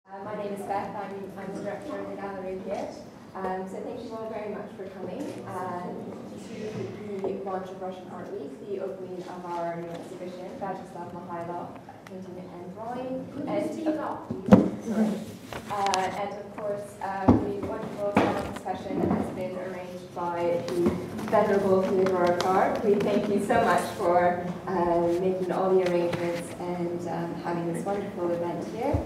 My name is Beth. I'm the director of the gallery here. So thank you all very much for coming to the launch of Russian Art Week, the opening of our new exhibition, Vyacheslav Mikhailov, Painting and Drawing, and of course the wonderful panel discussion has been arranged by the venerable Theodora Clarke. We thank you so much for making all the arrangements and having this wonderful event here.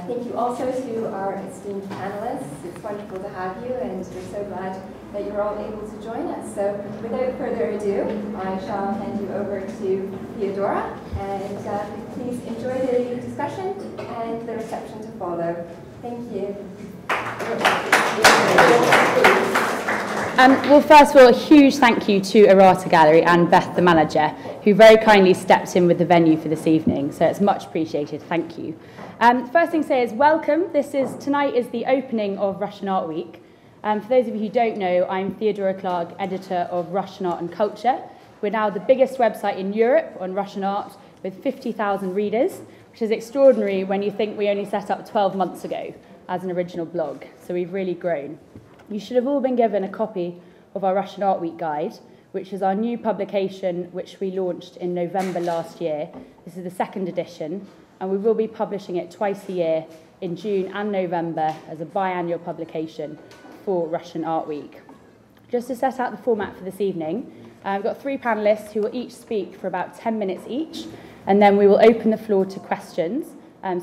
Thank you also to our esteemed panelists. It's wonderful to have you, and we're so glad that you're all able to join us. So without further ado, I shall hand you over to Theodora, and please enjoy the discussion and the reception to follow. Thank you. Well, first of all, a huge thank you to Erarta Gallery and Beth, the manager, who very kindly stepped in with the venue for this evening. So it's much appreciated. Thank you. First thing to say is welcome. Tonight is the opening of Russian Art Week. For those of you who don't know, I'm Theodora Clarke, editor of Russian Art and Culture. We're now the biggest website in Europe on Russian art with 50,000 readers, which is extraordinary when you think we only set up 12 months ago as an original blog. So we've really grown. You should have all been given a copy of our Russian Art Week guide, which is our new publication, which we launched in November last year. This is the second edition, and we will be publishing it twice a year in June and November as a biannual publication for Russian Art Week. Just to set out the format for this evening, we've got three panellists who will each speak for about 10 minutes each, and then we will open the floor to questions.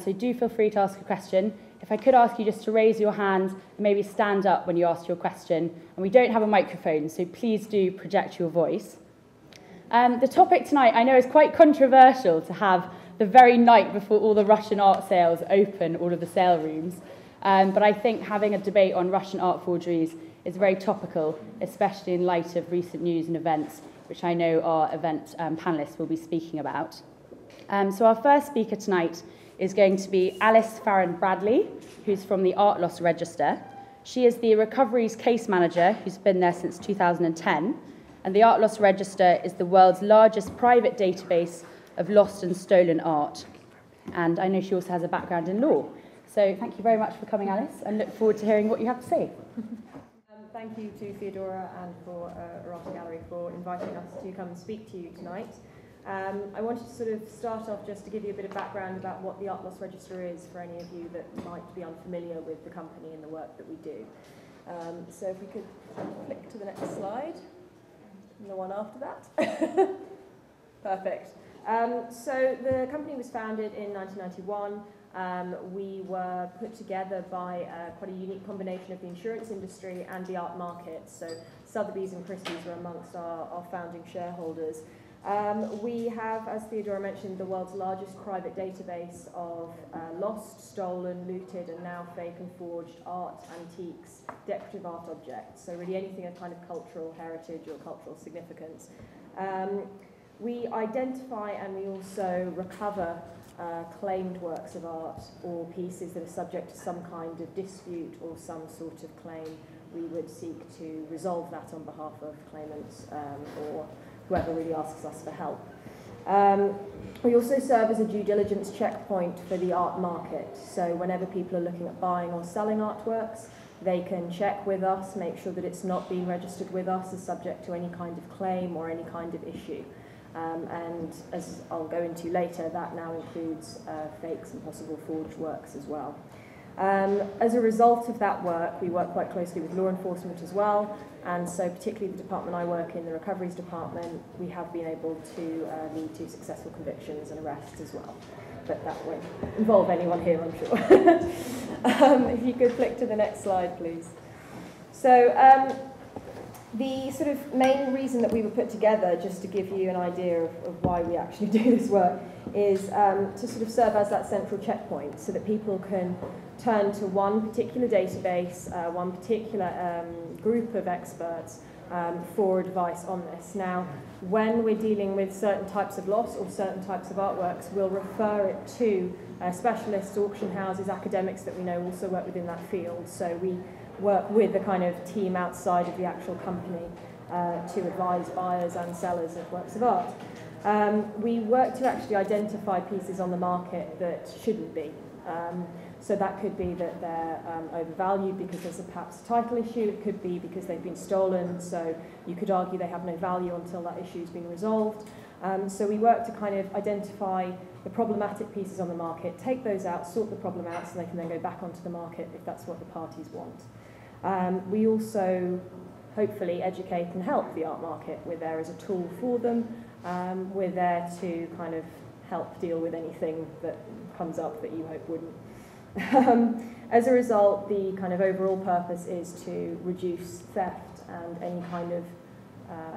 So do feel free to ask a question. If I could ask you just to raise your hand and maybe stand up when you ask your question. And we don't have a microphone, so please do project your voice. The topic tonight I know is quite controversial to have the very night before all the Russian art sales open, all of the sale rooms. But I think having a debate on Russian art forgeries is very topical, especially in light of recent news and events, which I know our event panellists will be speaking about. So our first speaker tonight is going to be Alice Farren Bradley, who's from the Art Loss Register. She is the Recoveries case manager who's been there since 2010, and the Art Loss Register is the world's largest private database of lost and stolen art. And I know she also has a background in law. So thank you very much for coming, Alice, and look forward to hearing what you have to say. Thank you to Theodora and for Erarta Gallery for inviting us to come and speak to you tonight. I wanted to sort of start off just to give you a bit of background about what the Art Loss Register is for any of you that might be unfamiliar with the company and the work that we do. So if we could flick to the next slide, and the one after that. Perfect. So the company was founded in 1991. We were put together by quite a unique combination of the insurance industry and the art market. So Sotheby's and Christie's were amongst our founding shareholders. We have, as Theodora mentioned, the world's largest private database of lost, stolen, looted, and now fake and forged art, antiques, decorative art objects. So really anything of kind of cultural heritage or cultural significance. We identify and we also recover claimed works of art or pieces that are subject to some kind of dispute or some sort of claim. We would seek to resolve that on behalf of claimants or whoever really asks us for help. We also serve as a due diligence checkpoint for the art market. So whenever people are looking at buying or selling artworks, they can check with us, make sure that it's not being registered with us as subject to any kind of claim or any kind of issue. And as I'll go into later, that now includes fakes and possible forged works as well. As a result of that work, we work quite closely with law enforcement as well, and so particularly the department I work in, the Recoveries Department, we have been able to lead to successful convictions and arrests as well. But that won't involve anyone here, I'm sure. If you could flick to the next slide, please. So the sort of main reason that we were put together, just to give you an idea of why we actually do this work, is to sort of serve as that central checkpoint so that people can turn to one particular database, one particular group of experts for advice on this. Now, when we're dealing with certain types of loss or certain types of artworks, we'll refer it to specialists, auction houses, academics that we know also work within that field. So we work with the kind of team outside of the actual company to advise buyers and sellers of works of art. We work to actually identify pieces on the market that shouldn't be. So that could be that they're overvalued because there's perhaps a title issue. It could be because they've been stolen, so you could argue they have no value until that issue's been resolved. So we work to kind of identify the problematic pieces on the market, take those out, sort the problem out so they can then go back onto the market if that's what the parties want. We also hopefully educate and help the art market. We're there as a tool for them. We're there to kind of help deal with anything that comes up that you hope wouldn't. As a result, the kind of overall purpose is to reduce theft and any kind of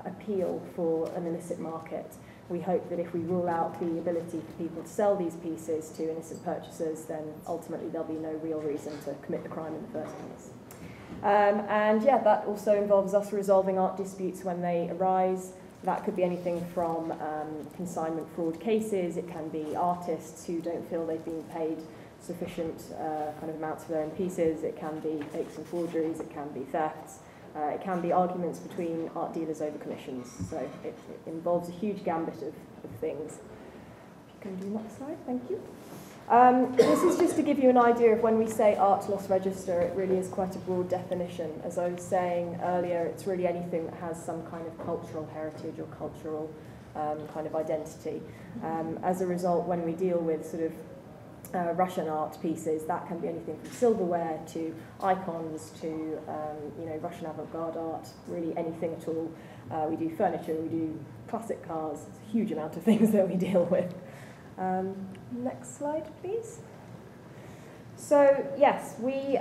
appeal for an illicit market. We hope that if we rule out the ability for people to sell these pieces to innocent purchasers, then ultimately there'll be no real reason to commit the crime in the first place. And yeah, that also involves us resolving art disputes when they arise. That could be anything from consignment fraud cases. It can be artists who don't feel they've been paid sufficient kind of amounts for their own pieces. It can be fakes and forgeries. It can be thefts. It can be arguments between art dealers over commissions. So it involves a huge gambit of things. If you can do the next slide, thank you. This is just to give you an idea of when we say art loss register, it really is quite a broad definition. As I was saying earlier, it's really anything that has some kind of cultural heritage or cultural kind of identity. As a result, when we deal with sort of Russian art pieces, that can be anything from silverware to icons to Russian avant-garde art, really anything at all. We do furniture, we do classic cars. It's a huge amount of things that we deal with. Next slide, please. So yes, we,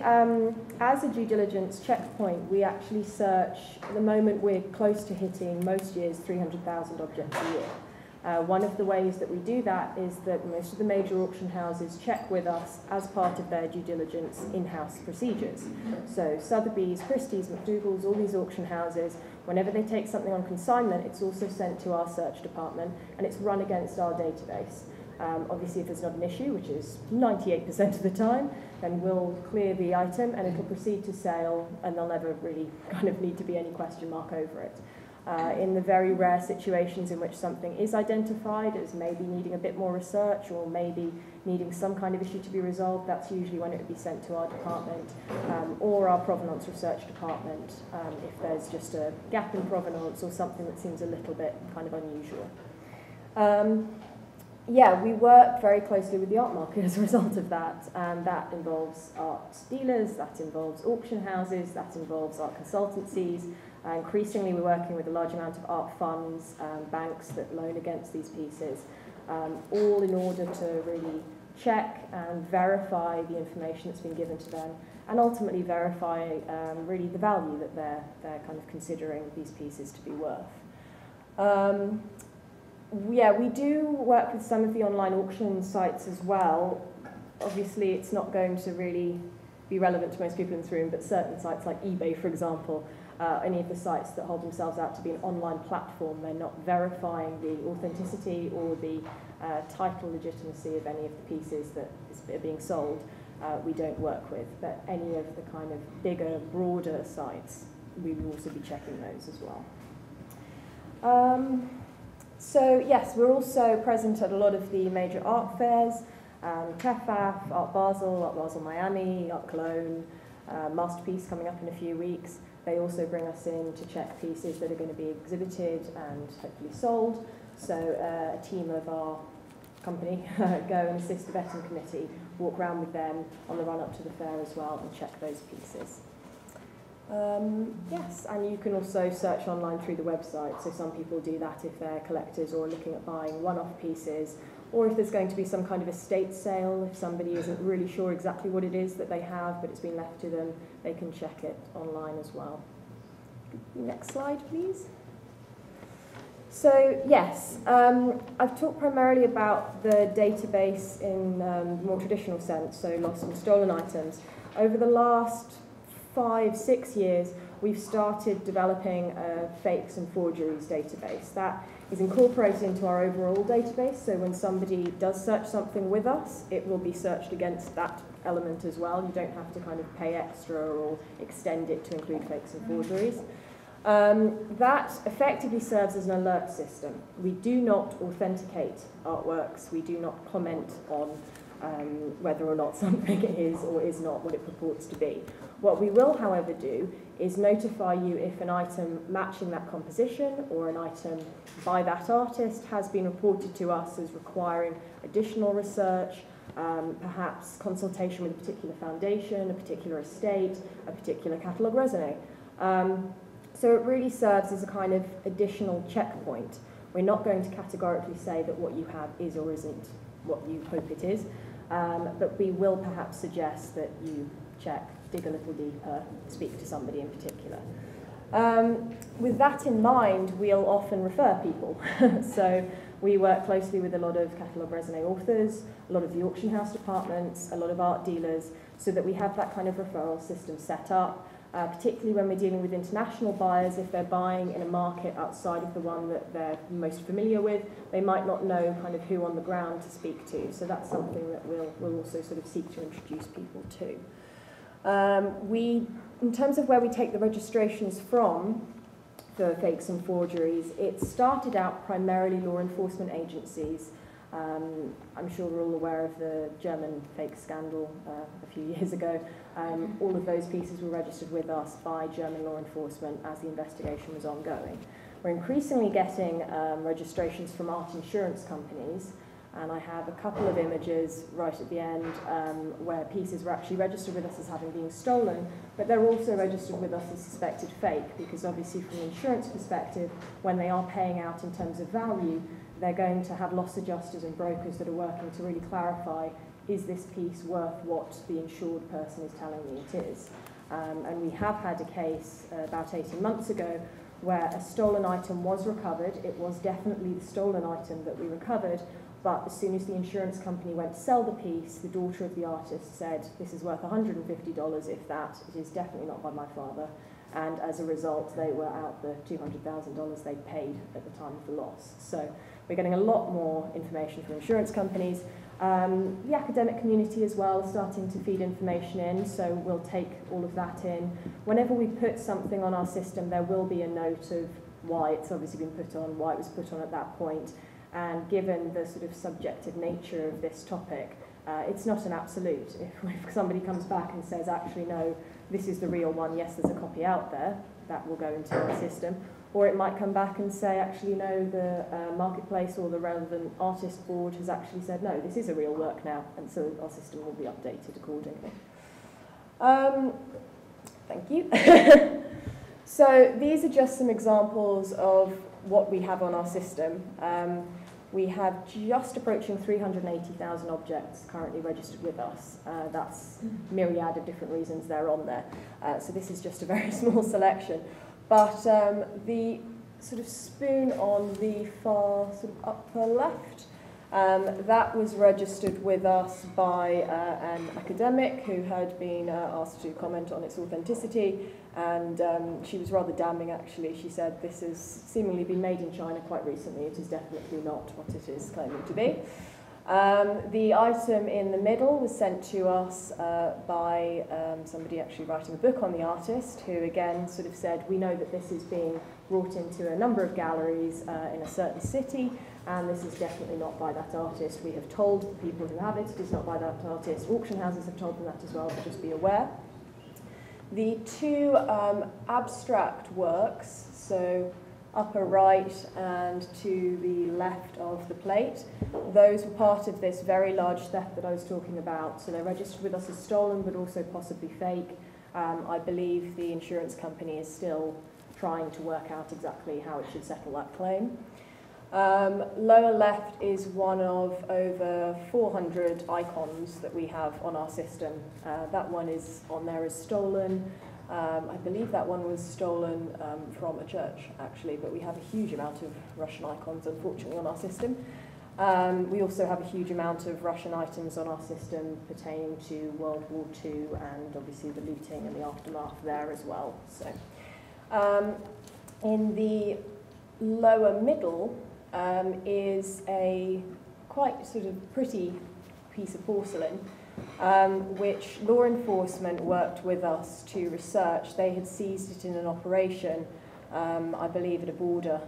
as a due diligence checkpoint, we actually search, at the moment we're close to hitting most years 300,000 objects a year. One of the ways that we do that is that most of the major auction houses check with us as part of their due diligence in-house procedures. So Sotheby's, Christie's, McDougall's, all these auction houses, whenever they take something on consignment, it's also sent to our search department and it's run against our database. Obviously, if there's not an issue, which is 98% of the time, then we'll clear the item and it'll proceed to sale and there'll never really kind of need to be any question mark over it. In the very rare situations in which something is identified as maybe needing a bit more research or maybe needing some kind of issue to be resolved, that's usually when it would be sent to our department or our provenance research department if there's just a gap in provenance or something that seems a little bit kind of unusual. Yeah, we work very closely with the art market as a result of that, and that involves art dealers, that involves auction houses, that involves art consultancies. Increasingly, we're working with a large amount of art funds, banks that loan against these pieces, all in order to really check and verify the information that's been given to them, and ultimately verify really the value that they're kind of considering these pieces to be worth. Yeah, we do work with some of the online auction sites as well. Obviously, it's not going to really be relevant to most people in this room, but certain sites like eBay, for example, any of the sites that hold themselves out to be an online platform, they're not verifying the authenticity or the title legitimacy of any of the pieces that are being sold. We don't work with, but any of the kind of bigger, broader sites, we will also be checking those as well. So yes, we're also present at a lot of the major art fairs, TEFAF, Art Basel Miami, Art Cologne, Masterpiece coming up in a few weeks. They also bring us in to check pieces that are going to be exhibited and hopefully sold. So a team of our company go and assist the vetting committee, walk around with them on the run up to the fair as well and check those pieces. Yes, and you can also search online through the website. So some people do that if they're collectors or looking at buying one-off pieces, or if there's going to be some kind of estate sale, if somebody isn't really sure exactly what it is that they have, but it's been left to them, they can check it online as well. Next slide, please. So, yes, I've talked primarily about the database in the more traditional sense, so lost and stolen items. Over the last 5-6 years, we've started developing a fakes and forgeries database. That is incorporated into our overall database, so when somebody does search something with us, it will be searched against that element as well. You don't have to kind of pay extra or extend it to include fakes and forgeries. That effectively serves as an alert system. We do not authenticate artworks. We do not comment on whether or not something is or is not what it purports to be. What we will, however, do is notify you if an item matching that composition or an item by that artist has been reported to us as requiring additional research, perhaps consultation with a particular foundation, a particular estate, a particular catalogue raisonné. So it really serves as a kind of additional checkpoint. We're not going to categorically say that what you have is or isn't what you hope it is, but we will perhaps suggest that you check, dig a little deeper, speak to somebody in particular. With that in mind, we'll often refer people. So we work closely with a lot of catalogue raisonné authors, a lot of the auction house departments, a lot of art dealers, so that we have that kind of referral system set up, particularly when we're dealing with international buyers. If they're buying in a market outside of the one that they're most familiar with, they might not know kind of who on the ground to speak to. So that's something that we'll also sort of seek to introduce people to. In terms of where we take the registrations from for fakes and forgeries, it started out primarily law enforcement agencies. I'm sure we're all aware of the German fake scandal a few years ago. All of those pieces were registered with us by German law enforcement as the investigation was ongoing. We're increasingly getting registrations from art insurance companies, and I have a couple of images right at the end where pieces were actually registered with us as having been stolen, but they're also registered with us as suspected fake, because obviously from an insurance perspective, when they are paying out in terms of value, they're going to have loss adjusters and brokers that are working to really clarify, is this piece worth what the insured person is telling me it is? And we have had a case about 18 months ago where a stolen item was recovered. It was definitely the stolen item that we recovered, but as soon as the insurance company went to sell the piece, the daughter of the artist said, this is worth $150, if that, it is definitely not by my father. And as a result, they were out the $200,000 they paid at the time of the loss. So we're getting a lot more information from insurance companies. The academic community as well is starting to feed information in, so we'll take all of that in. Whenever we put something on our system, there will be a note of why it's obviously been put on, why it was put on at that point. And given the sort of subjective nature of this topic, it's not an absolute. If somebody comes back and says, actually, no, this is the real one, yes, there's a copy out there, that will go into our system. Or it might come back and say, actually, no, the marketplace or the relevant artist board has actually said, no, this is a real work now, and so our system will be updated accordingly. Thank you. So these are just some examples of what we have on our system. We have just approaching 380,000 objects currently registered with us. That's myriad of different reasons they're on there. So this is just a very small selection. But the sort of spoon on the far sort of upper left, that was registered with us by an academic who had been asked to comment on its authenticity, and she was rather damning, actually. She said, this has seemingly been made in China quite recently. It is definitely not what it is claiming to be. The item in the middle was sent to us by somebody actually writing a book on the artist, who again sort of said, we know that this is being brought into a number of galleries in a certain city, and this is definitely not by that artist. We have told the people who have it, it is not by that artist. Auction houses have told them that as well, but just be aware. The two abstract works, so upper right and to the left of the plate, those were part of this very large theft that I was talking about. So they're registered with us as stolen, but also possibly fake. I believe the insurance company is still trying to work out exactly how it should settle that claim. Lower left is one of over 400 icons that we have on our system. That one is on there as stolen. I believe that one was stolen from a church, actually, but we have a huge amount of Russian icons, unfortunately, on our system. We also have a huge amount of Russian items on our system pertaining to World War II and obviously the looting and the aftermath there as well. So, in the lower middle is a quite sort of pretty piece of porcelain, which law enforcement worked with us to research. They had seized it in an operation, I believe at a border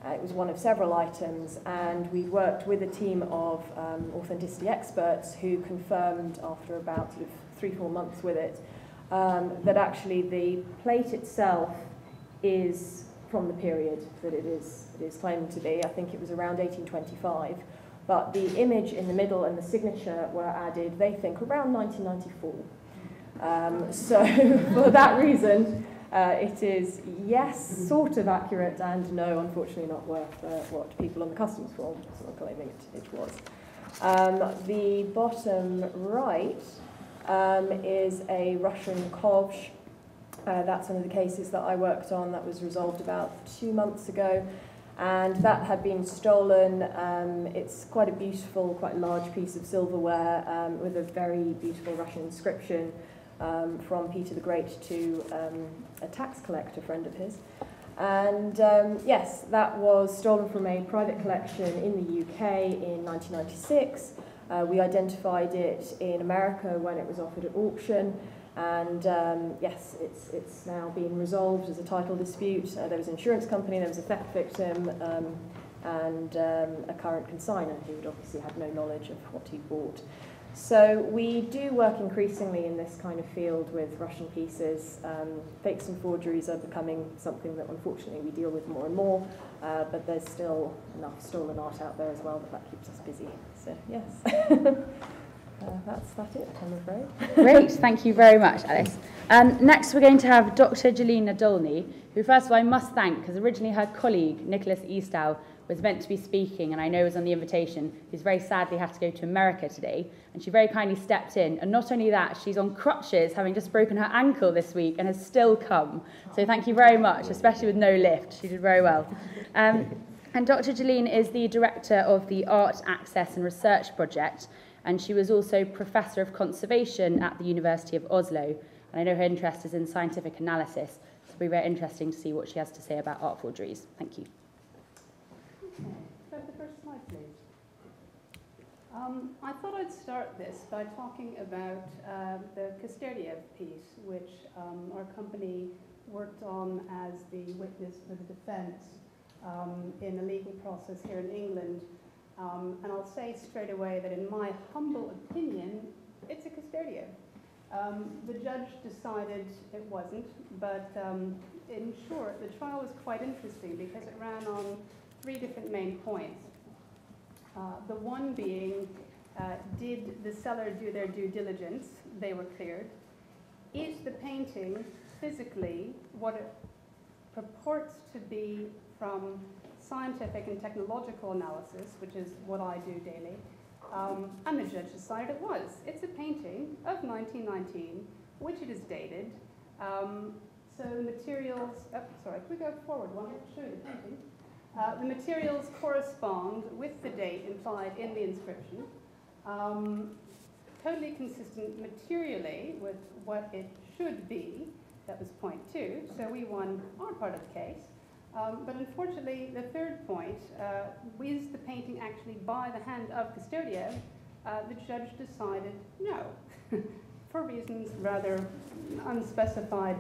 It was one of several items, and we worked with a team of authenticity experts who confirmed after about sort of 3-4 months with it that actually the plate itself is from the period that it is claimed to be. I think it was around 1825, but the image in the middle and the signature were added, they think, around 1994. So for that reason, it is, yes, sort of accurate, and no, unfortunately not worth what people on the customs form sort of claiming it was. The bottom right is a Russian kovsh. That's one of the cases that I worked on that was resolved about 2 months ago, and that had been stolen. It's quite a beautiful, quite large piece of silverware with a very beautiful Russian inscription from Peter the Great to a tax collector friend of his. And yes, that was stolen from a private collection in the UK in 1996. We identified it in America when it was offered at auction. And yes, it's now been resolved as a title dispute. There was an insurance company, there was a theft victim, and a current consignor who would obviously have no knowledge of what he bought. So we do work increasingly in this kind of field with Russian pieces. Fakes and forgeries are becoming something that unfortunately we deal with more and more, but there's still enough stolen art out there as well that keeps us busy. So yes. That's it, I'm afraid. Great, thank you very much, Alice. Next, we're going to have Dr. Julie Nadolny, who, first of all, I must thank, because originally her colleague, Nicholas Eastow, was meant to be speaking, and I know was on the invitation, who's very sadly had to go to America today, and she very kindly stepped in. And not only that, she's on crutches, having just broken her ankle this week, and has still come. So thank you very much, especially with no lift. She did very well. And Dr. Jilleen is the director of the Art, Access and Research Project, and she was also Professor of Conservation at the University of Oslo. And I know her interest is in scientific analysis, so it'll be very interesting to see what she has to say about art forgeries. Thank you. Okay. Go to the first slide, please. I thought I'd start this by talking about the Kusterdiev piece, which our company worked on as the witness for the defense in a legal process here in England. And I'll say straight away that in my humble opinion, it's a Kusterdiev. The judge decided it wasn't, but in short, the trial was quite interesting because it ran on 3 different main points. The one being, did the seller do their due diligence? They were cleared. Is the painting physically what it purports to be from scientific and technological analysis, which is what I do daily, and the judge decided it was. It's a painting of 1919, which it is dated. So the materials, sorry, can we go forward one? I'll show you the painting. The materials correspond with the date implied in the inscription, totally consistent materially with what it should be. That was point 2, so we won our part of the case. But unfortunately, the third point, was the painting actually by the hand of Kusterdiev? The judge decided no, for reasons rather unspecified,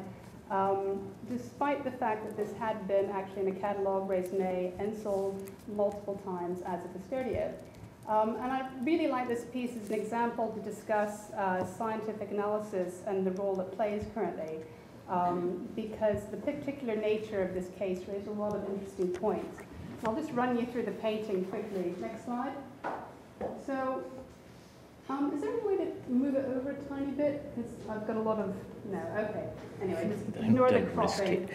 despite the fact that this had been actually in a catalogue raisonné and sold multiple times as a Kusterdiev. And I really like this piece as an example to discuss scientific analysis and the role it plays currently. Because the particular nature of this case raised a lot of interesting points. I'll just run you through the painting quickly. Next slide. So, is there any way to move it over a tiny bit? Because I've got a lot of, no, okay. Anyway, just ignore the cropping.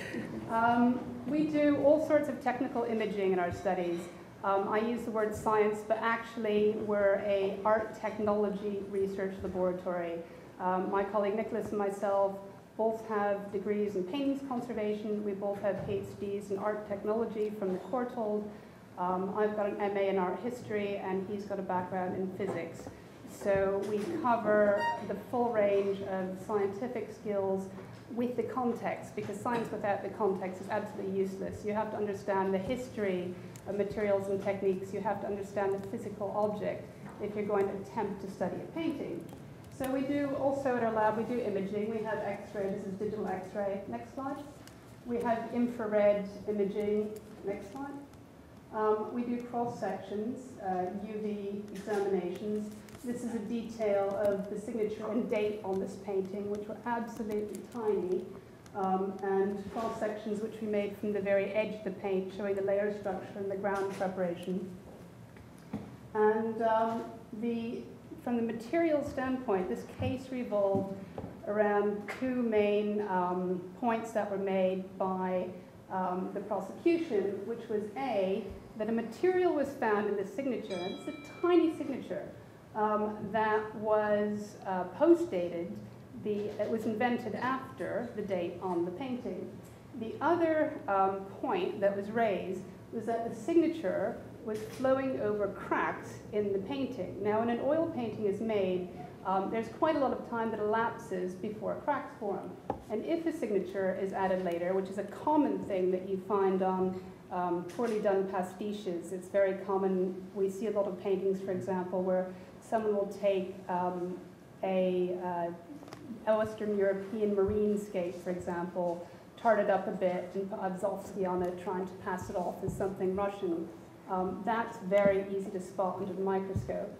We do all sorts of technical imaging in our studies. I use the word science, but actually we're an art technology research laboratory. My colleague Nicholas and myself both have degrees in paintings conservation. We both have PhDs in art technology from the Courtauld. I've got an MA in art history, and he's got a background in physics. So we cover the full range of scientific skills with the context, because science without the context is absolutely useless. You have to understand the history of materials and techniques. You have to understand the physical object if you're going to attempt to study a painting. So we do also at our lab, we do imaging. We have X-ray, this is digital X-ray. Next slide. We have infrared imaging. Next slide. We do cross-sections, UV examinations. This is a detail of the signature and date on this painting, which were absolutely tiny, and cross-sections which we made from the very edge of the paint, showing the layer structure and the ground preparation. And from the material standpoint, this case revolved around two main points that were made by the prosecution, which was A, that a material was found in the signature, and it's a tiny signature, that was post-dated. It was invented after the date on the painting. The other point that was raised was that the signature was flowing over cracks in the painting. Now, when an oil painting is made, there's quite a lot of time that elapses before cracks form. And if a signature is added later, which is a common thing that you find on poorly done pastiches, it's very common. We see a lot of paintings, for example, where someone will take a Western European marine scape, for example, tart it up a bit and put Azovsky on it, trying to pass it off as something Russian. That's very easy to spot under the microscope.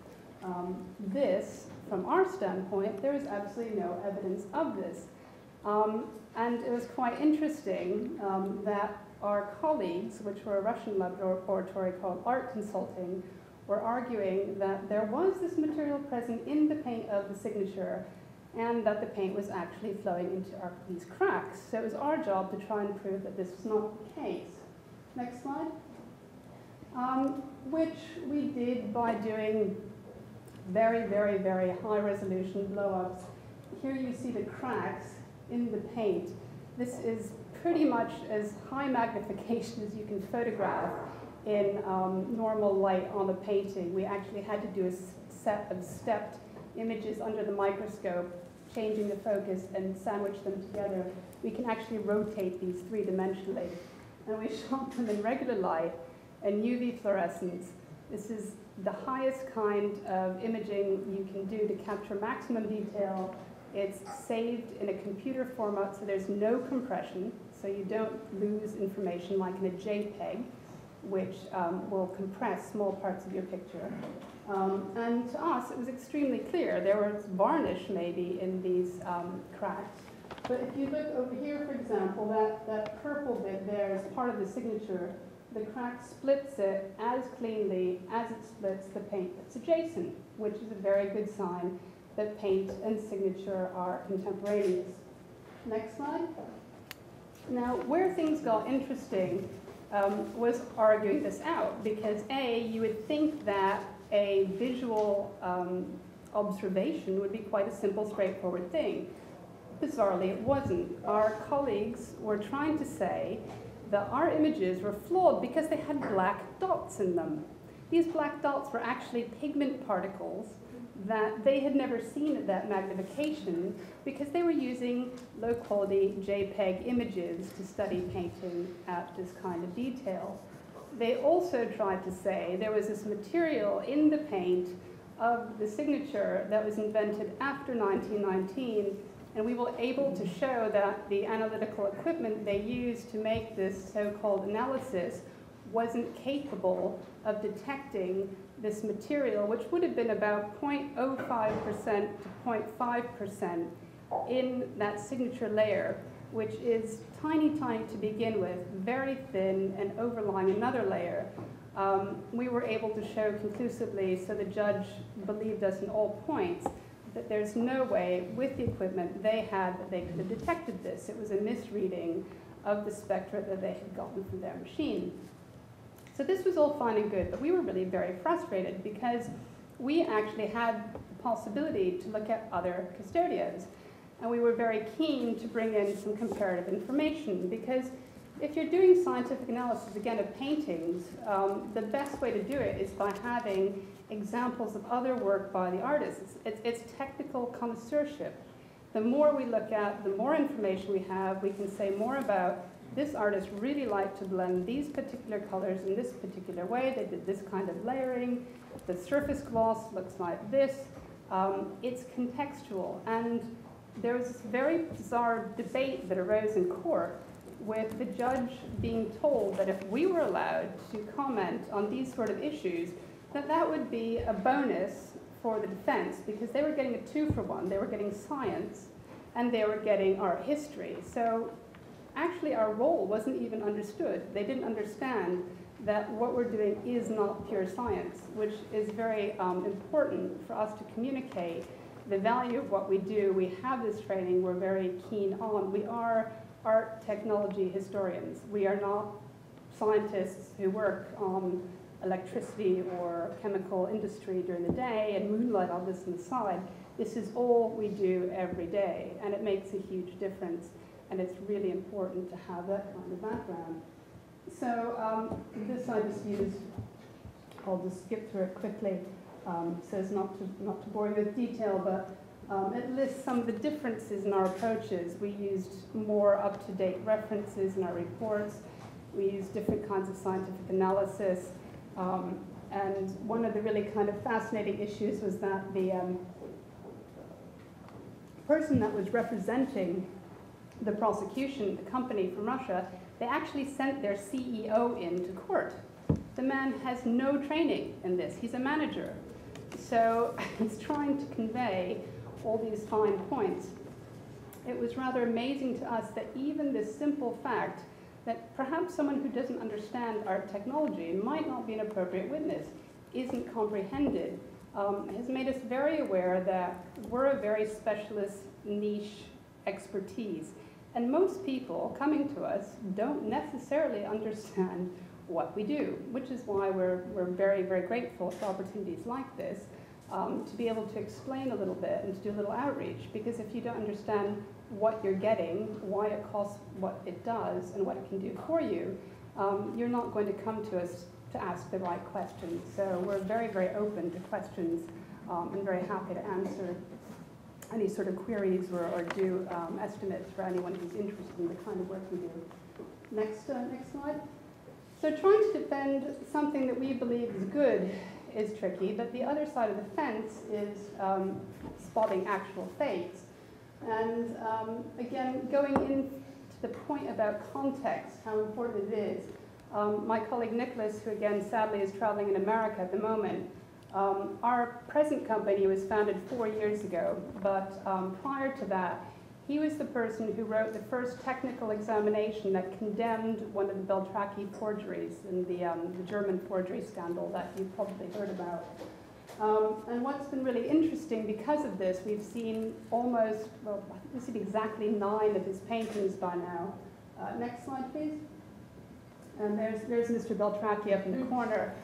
This, from our standpoint, there is absolutely no evidence of this. And it was quite interesting that our colleagues, which were a Russian laboratory called Art Consulting, were arguing that there was this material present in the paint of the signature and that the paint was actually flowing into these cracks. So it was our job to try and prove that this was not the case. Next slide. Which we did by doing very, very, very high resolution blow-ups. Here you see the cracks in the paint. This is pretty much as high magnification as you can photograph in normal light on a painting. We actually had to do a set of stepped images under the microscope, changing the focus and sandwich them together. We can actually rotate these three-dimensionally. And we shot them in regular light and UV fluorescence. This is the highest kind of imaging you can do to capture maximum detail. It's saved in a computer format, so there's no compression, so you don't lose information like in a JPEG, which will compress small parts of your picture. And to us, it was extremely clear. There was varnish, maybe, in these cracks. But if you look over here, for example, that purple bit there is part of the signature. The crack splits it as cleanly as it splits the paint that's adjacent, which is a very good sign that paint and signature are contemporaneous. Next slide. Now, where things got interesting was arguing this out, because A, you would think that a visual observation would be quite a simple, straightforward thing. Bizarrely, it wasn't. Our colleagues were trying to say that our images were flawed because they had black dots in them. These black dots were actually pigment particles that they had never seen at that magnification because they were using low-quality JPEG images to study painting at this kind of detail. They also tried to say there was this material in the paint of the signature that was invented after 1919, and we were able to show that the analytical equipment they used to make this so-called analysis wasn't capable of detecting this material, which would have been about 0.05% to 0.5% in that signature layer, which is tiny, tiny to begin with, very thin and overlying another layer. We were able to show conclusively, so the judge believed us in all points, that there's no way with the equipment they had that they could have detected this. It was a misreading of the spectra that they had gotten from their machine. So this was all fine and good, but we were really very frustrated because we actually had the possibility to look at other custodians. And we were very keen to bring in some comparative information because if you're doing scientific analysis, again, of paintings, the best way to do it is by having examples of other work by the artists. It's technical connoisseurship. The more we look at, the more information we have, we can say more about this artist really liked to blend these particular colors in this particular way. They did this kind of layering. The surface gloss looks like this. It's contextual. And there was this very bizarre debate that arose in court with the judge being told that if we were allowed to comment on these sort of issues, that would be a bonus for the defense, because they were getting a 2-for-1. They were getting science, and they were getting art history. So actually our role wasn't even understood. They didn't understand that what we're doing is not pure science, which is very important for us to communicate the value of what we do. We have this training we're very keen on. We are art technology historians. We are not scientists who work on electricity or chemical industry during the day and moonlight on this on the side. This is all we do every day, and it makes a huge difference, and it's really important to have that kind of background. So this I just used, I'll just skip through it quickly, so as not to bore you with detail, but it lists some of the differences in our approaches. We used more up-to-date references in our reports. We used different kinds of scientific analysis. And one of the really kind of fascinating issues was that the person that was representing the prosecution, the company from Russia, they actually sent their CEO into court. The man has no training in this. He's a manager. So he's trying to convey all these fine points. It was rather amazing to us that even this simple fact that perhaps someone who doesn't understand art technology and might not be an appropriate witness isn't comprehended, has made us very aware that we're a very specialist niche expertise. And most people coming to us don't necessarily understand what we do, which is why we're very, very grateful for opportunities like this, to be able to explain a little bit and to do a little outreach. Because if you don't understand what you're getting, why it costs what it does, and what it can do for you, you're not going to come to us to ask the right questions. So we're very, very open to questions and very happy to answer any sort of queries or do estimates for anyone who's interested in the kind of work we do. Next slide. So trying to defend something that we believe is good is tricky, but the other side of the fence is spotting actual fakes. And again, going into the point about context, how important it is, my colleague Nicholas, who again sadly is traveling in America at the moment, our present company was founded 4 years ago, but prior to that, he was the person who wrote the first technical examination that condemned one of the Beltry forgeries in the German forgery scandal that you've probably heard about. And what's been really interesting because of this, we've seen almost, well, I think we've seen exactly 9 of his paintings by now. Next slide, please. And there's Mr. Beltry up in the corner,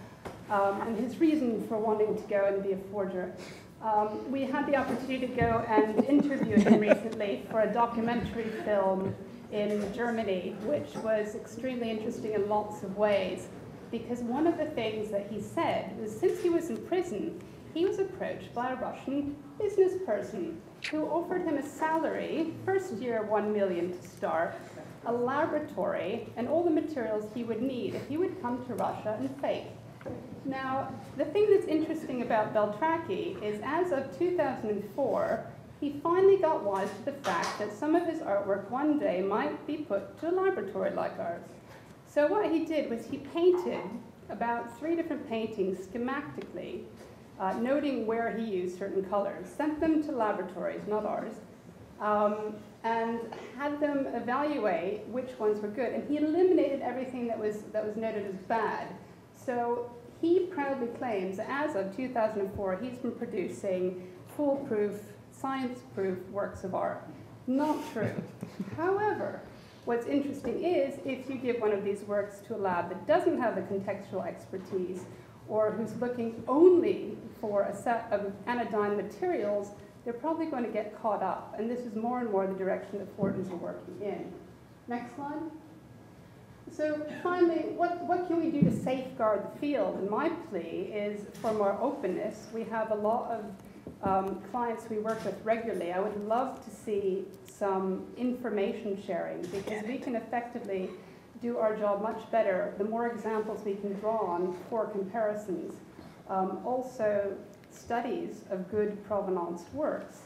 and his reason for wanting to go and be a forger. We had the opportunity to go and interview him recently for a documentary film in Germany, which was extremely interesting in lots of ways. Because one of the things that he said was, since he was in prison, he was approached by a Russian business person who offered him a salary, first year 1 million to start, a laboratory, and all the materials he would need if he would come to Russia and fake. Now, the thing that's interesting about Beltry is, as of 2004, he finally got wise to the fact that some of his artwork one day might be put to a laboratory like ours. So what he did was he painted about 3 different paintings schematically, noting where he used certain colors, sent them to laboratories, not ours, and had them evaluate which ones were good. And he eliminated everything that was noted as bad. So he proudly claims that as of 2004, he's been producing foolproof, science-proof works of art. Not true. However, what's interesting is if you give one of these works to a lab that doesn't have the contextual expertise, or who's looking only for a set of anodyne materials, they're probably going to get caught up. And this is more and more the direction that forgers are working in. Next slide. So finally, what can we do to safeguard the field? And my plea is for more openness. We have a lot of clients we work with regularly. I would love to see some information sharing, because we can effectively do our job much better the more examples we can draw on for comparisons. Also, studies of good provenance works.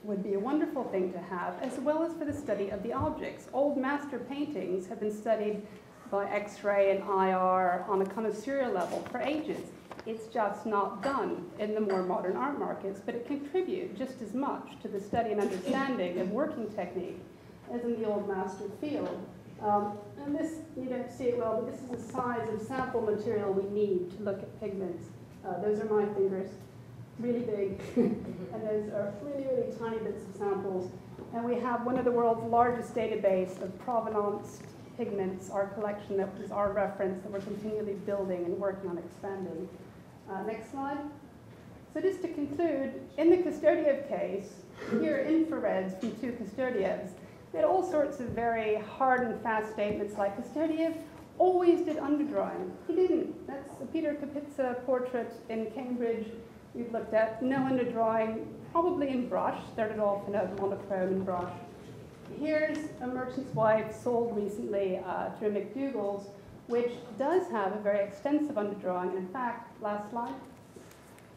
would be a wonderful thing to have, as well as for the study of the objects. Old master paintings have been studied by X-ray and IR on a connoisseur level for ages. It's just not done in the more modern art markets, but it contributes just as much to the study and understanding of working technique as in the old master field. And this, you don't see it well, but this is the size of sample material we need to look at pigments. Those are my fingers, really big, and those are really, really tiny bits of samples. And we have one of the world's largest database of provenance pigments, our collection that was our reference that we're continually building and working on expanding. Next slide. So just to conclude, in the Kustodiev case, here are infrareds from 2 Kustodievs. They had all sorts of very hard and fast statements like Kustodiev always did underdrawing. He didn't. That's a Peter Kapitsa portrait in Cambridge we've looked at. No underdrawing, probably in brush. Started off in a monochrome in brush. Here's A Merchant's Wife, sold recently through McDougall's, which does have a very extensive underdrawing. And in fact, last slide,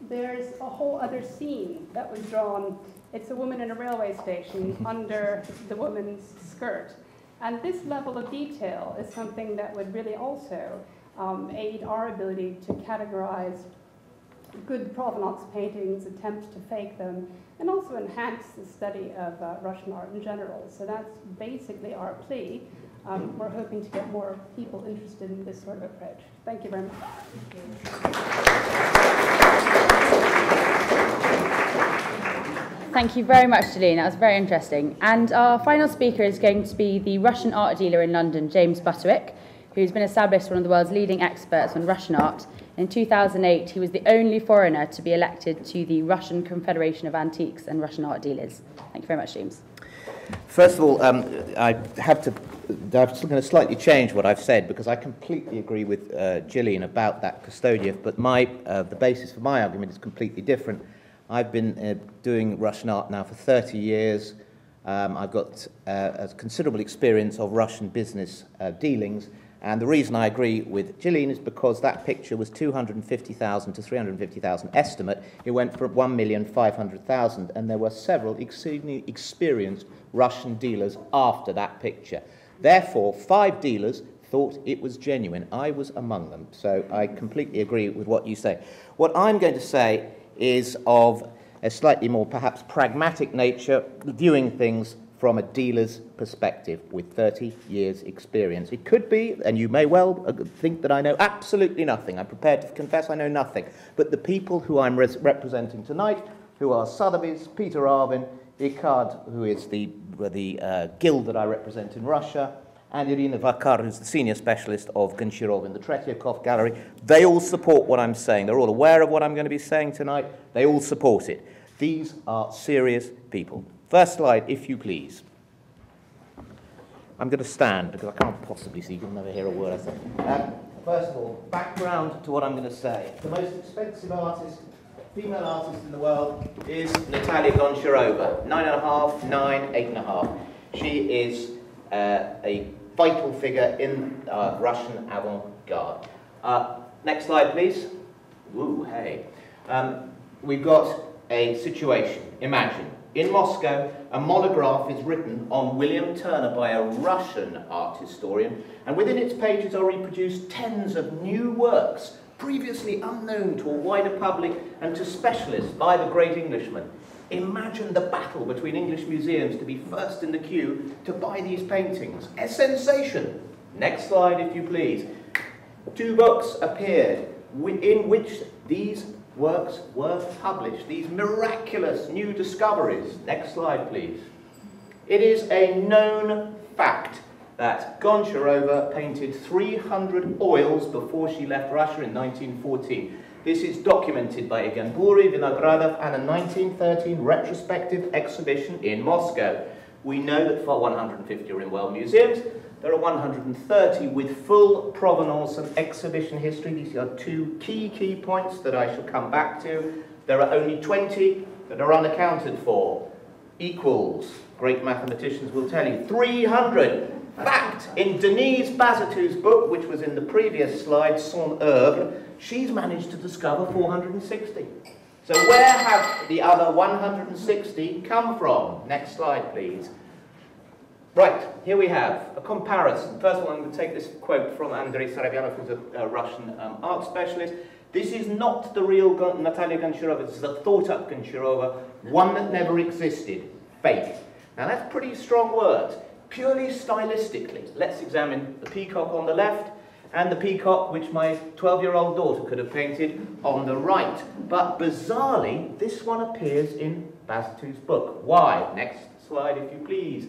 there's a whole other scene that was drawn. It's a woman in a railway station under the woman's skirt. And this level of detail is something that would really also aid our ability to categorize good provenance paintings, attempts to fake them, and also enhance the study of Russian art in general. So that's basically our plea. We're hoping to get more people interested in this sort of approach. Thank you very much. Thank you very much, Jilleen. That was very interesting. And our final speaker is going to be the Russian art dealer in London, James Butterick, who's been established as one of the world's leading experts on Russian art. In 2008, he was the only foreigner to be elected to the Russian Confederation of Antiques and Russian Art Dealers. Thank you very much, James. First of all, I'm going to slightly change what I've said because I completely agree with Jilleen about that Kustodiev, but the basis for my argument is completely different. I've been doing Russian art now for 30 years. I've got a considerable experience of Russian business dealings, and the reason I agree with Jilleen is because that picture was 250,000 to 350,000 estimate. It went for 1,500,000, and there were several exceedingly experienced Russian dealers after that picture. Therefore, 5 dealers thought it was genuine. I was among them, so I completely agree with what you say. What I'm going to say is of a slightly more perhaps pragmatic nature, viewing things from a dealer's perspective with 30 years experience. It could be, and you may well think that I know absolutely nothing. I'm prepared to confess I know nothing. But the people who I'm representing tonight, who are Sotheby's, Peter Arvin, Icard, who is the guild that I represent in Russia, and Irina Vakar, who's the senior specialist of Gonchar in the Tretyakov Gallery, they all support what I'm saying. They're all aware of what I'm going to be saying tonight. They all support it. These are serious people. First slide, if you please. I'm going to stand because I can't possibly see. You'll never hear a word I say. First of all, background to what I'm going to say. The most expensive artist, female artist in the world is Olga Gonchar. 9.5, 9, 8.5. She is a vital figure in Russian avant-garde. Next slide, please. Woo, hey. We've got a situation. Imagine, in Moscow, a monograph is written on William Turner by a Russian art historian, and within its pages are reproduced tens of new works previously unknown to a wider public and to specialists by the great Englishman. Imagine the battle between English museums to be first in the queue to buy these paintings. A sensation. Next slide, if you please. 2 books appeared in which these works were published, these miraculous new discoveries. Next slide, please. It is a known fact that Goncharova painted 300 oils before she left Russia in 1914. This is documented by Iganburi, Vinogradov, and a 1913 retrospective exhibition in Moscow. We know that for 150 are in world museums. There are 130 with full provenance and exhibition history. These are 2 key points that I shall come back to. There are only 20 that are unaccounted for. Equals, great mathematicians will tell you, 300. Fact, in Denise Bazatou's book, which was in the previous slide, Son Oeuvre, she's managed to discover 460. So where have the other 160 come from? Next slide, please. Right, here we have a comparison. First of all, I'm going to take this quote from Andrei Sarabianov, who's a Russian art specialist. This is not the real Natalia Goncharova, this is a thought-up Goncharova, one that never existed, fake. Now that's pretty strong words. Purely stylistically, let's examine the peacock on the left and the peacock which my 12-year-old daughter could have painted on the right. But bizarrely, this one appears in Bassetou's book. Why? Next slide, if you please.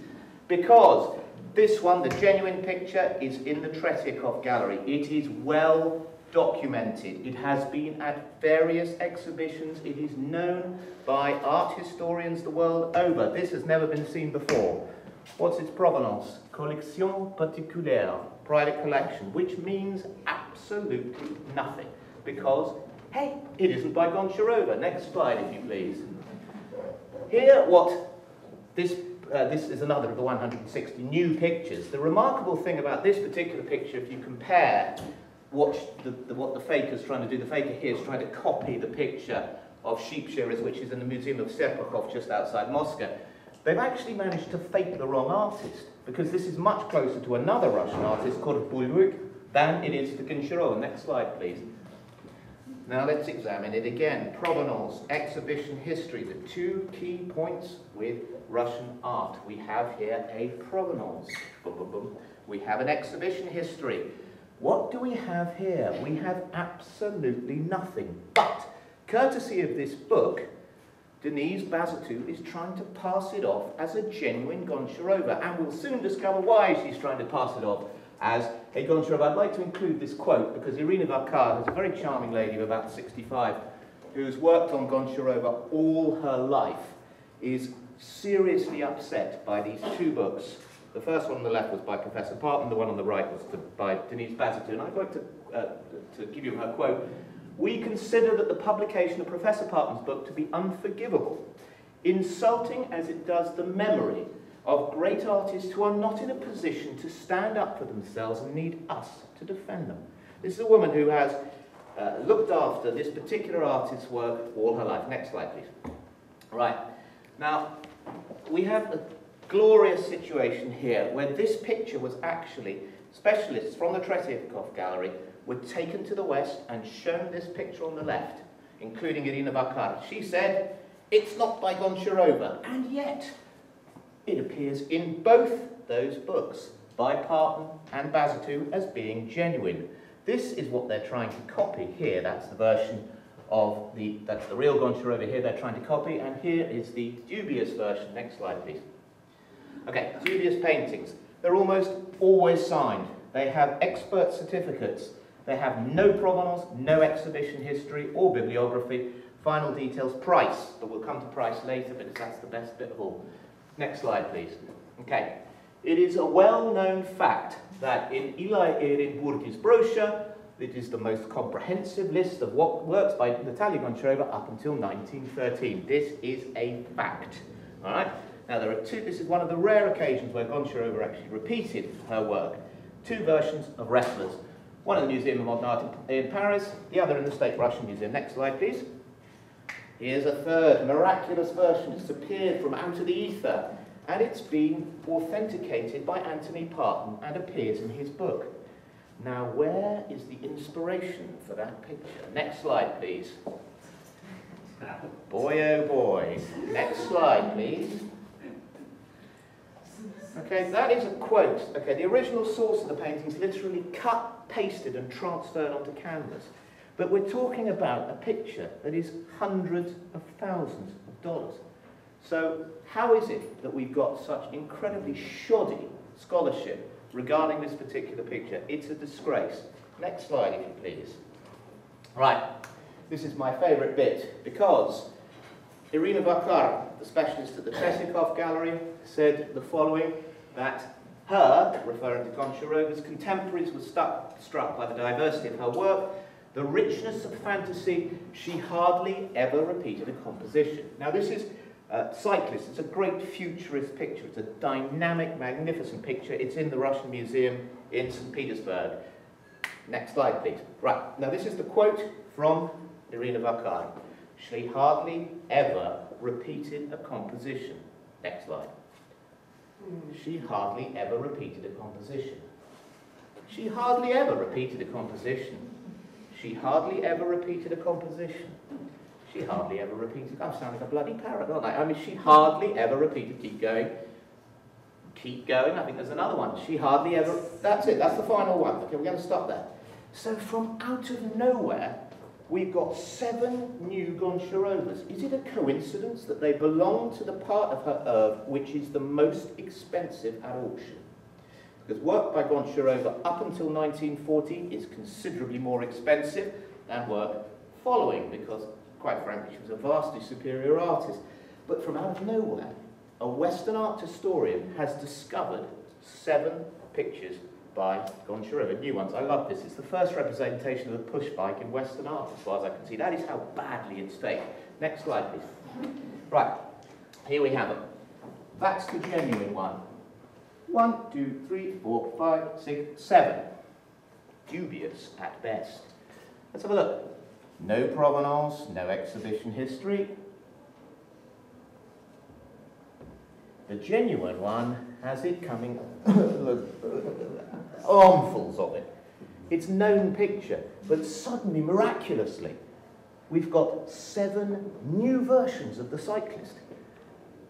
Because this one, the genuine picture, is in the Tretyakov Gallery. It is well documented. It has been at various exhibitions. It is known by art historians the world over. This has never been seen before. What's its provenance? Collection particulière, private collection, which means absolutely nothing. Because, hey, it isn't by Goncharova. Next slide, if you please. Here, this is another of the 160 new pictures. The remarkable thing about this particular picture, if you compare what the faker's trying to do, the faker here is trying to copy the picture of sheep shearers, which is in the Museum of Serpukhov just outside Moscow. They've actually managed to fake the wrong artist, because this is much closer to another Russian artist called Butterick than it is to Goncharova. Next slide, please. Now let's examine it again. Provenance, exhibition history, the two key points with Russian art. We have here a provenance. Boom, boom, boom. We have an exhibition history. What do we have here? We have absolutely nothing. But, courtesy of this book, Denise Bassetou is trying to pass it off as a genuine Goncharova, and we'll soon discover why she's trying to pass it off as a Goncharova. I'd like to include this quote because Irina Varkar, who's a very charming lady of about 65, who's worked on Goncharova all her life, is seriously upset by these two books. The first one on the left was by Professor Parton, the one on the right was by Denise Bassetou, and I'd like to give you her quote. "We consider that the publication of Professor Parton's book to be unforgivable, insulting as it does the memory of great artists who are not in a position to stand up for themselves and need us to defend them." This is a woman who has looked after this particular artist's work all her life. Next slide, please. Right. Now, we have a glorious situation here where this picture was actually, specialists from the Tretyakov Gallery were taken to the West and shown this picture on the left, including Irina Varkar. She said, it's not by Goncharova, and yet it appears in both those books by Parton and Bassetou as being genuine. This is what they're trying to copy here. That's the version of that's the real Goncharova here they're trying to copy, and here is the dubious version. Next slide, please. Okay, dubious paintings. They're almost always signed. They have expert certificates. They have no provenance, no exhibition history or bibliography. Final details, price, but we'll come to price later because that's the best bit of all. Next slide, please. Okay. It is a well-known fact that in Eli Ehrenburg's brochure, it is the most comprehensive list of what works by Natalia Goncharova up until 1913. This is a fact. All right? Now, there are two. This is one of the rare occasions where Goncharova actually repeated her work. Two versions of replicas. One in the Museum of Modern Art in Paris, the other in the State Russian Museum. Next slide, please. Here's a third miraculous version. It's appeared from out of the ether, and it's been authenticated by Anthony Parton and appears in his book. Now, where is the inspiration for that picture? Next slide, please. Boy, oh boy. Next slide, please. Okay, that is a quote. Okay, the original source of the painting is literally cut, pasted, and transferred onto canvas. But we're talking about a picture that is hundreds of thousands of dollars. So how is it that we've got such incredibly shoddy scholarship regarding this particular picture? It's a disgrace. Next slide, if you please. Right, this is my favourite bit, because Irina Varkar, the specialist at the Tretyakov Gallery, said the following, that her, referring to Goncharova's, contemporaries were struck by the diversity of her work, the richness of fantasy. She hardly ever repeated a composition. Now, this is Cyclist. It's a great futurist picture. It's a dynamic, magnificent picture. It's in the Russian Museum in St. Petersburg. Next slide, please. Right, now this is the quote from Irina Varkar. She hardly ever repeated a composition. Next slide. She hardly ever repeated a composition. She hardly ever repeated a composition. She hardly ever repeated a composition. She hardly ever repeated... I'm sounding like a bloody parrot, aren't I? I mean, she hardly ever repeated... Keep going. Keep going. I think there's another one. She hardly ever... That's it. That's the final one. Okay, we're going to stop there. So from out of nowhere, we've got 7 new Goncharovas. Is it a coincidence that they belong to the part of her oeuvre which is the most expensive at auction? Because work by Goncharova up until 1940 is considerably more expensive than work following, because, quite frankly, she was a vastly superior artist. But from out of nowhere, a Western art historian has discovered 7 pictures by Goncharova, new ones. I love this. It's the first representation of the push bike in Western art, as far as I can see. That is how badly it's faked. Next slide, please. Right, here we have them. That's the genuine one. 1, 2, 3, 4, 5, 6, 7. Dubious at best. Let's have a look. No provenance, no exhibition history. The genuine one has it coming, armfuls of it. It's known picture, but suddenly, miraculously, we've got 7 new versions of the cyclist.